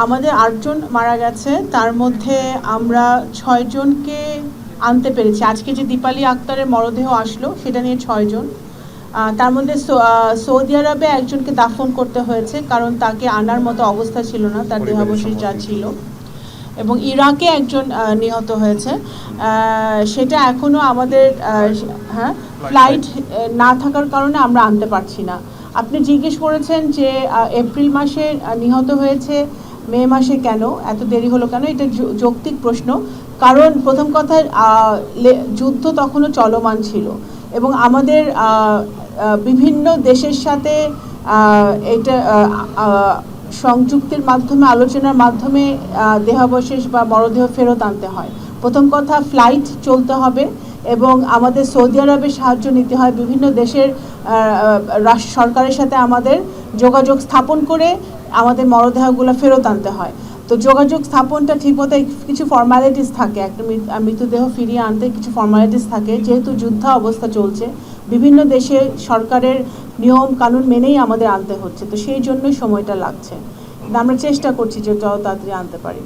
আমাদের 8 জন মারা গেছে, তার মধ্যে আমরা 6 জনকে আনতে পেরেছি। আজকে যে দীপালি আক্তারের মরদেহ আসলো সেটা নিয়ে 6 জন। তার মধ্যে সৌদি আরবে একজনকে দাফন করতে হয়েছে, কারণ তাকে আনার মতো অবস্থা ছিল না, তার দেহাবশেষ যা ছিল। এবং ইরাকে একজন নিহত হয়েছে, সেটা এখনও আমাদের ফ্লাইট না থাকার কারণে আমরা আনতে পারছি না। আপনি জিজ্ঞেস করেছেন যে এপ্রিল মাসে নিহত হয়েছে, মে মাসে কেন এত দেরি হলো কেন? এটা যৌক্তিক প্রশ্ন। কারণ প্রথম কথা, যুদ্ধ তখনও চলমান ছিল এবং আমাদের বিভিন্ন দেশের সাথে এটা সংযুক্তির মাধ্যমে, আলোচনার মাধ্যমে দেহাবশেষ বা মরদেহ ফেরত আনতে হয়। প্রথম কথা, ফ্লাইট চলতে হবে এবং আমাদের সৌদি আরবের সাহায্য নিতে হয়। বিভিন্ন দেশের সরকারের সাথে আমাদের যোগাযোগ স্থাপন করে আমাদের মরদেহগুলো ফেরত আনতে হয়। তো যোগাযোগ স্থাপনটা ঠিকমতো, কিছু ফর্মালিটিস থাকে, একটা মৃতদেহ ফিরিয়ে আনতে কিছু ফর্মালিটিস থাকে। যেহেতু যুদ্ধ অবস্থা চলছে, বিভিন্ন দেশে সরকারের নিয়ম কানুন মেনেই আমাদের আনতে হচ্ছে, তো সেই জন্যই সময়টা লাগছে। আমরা চেষ্টা করছি যে যত তাড়াতাড়ি আনতে পারি।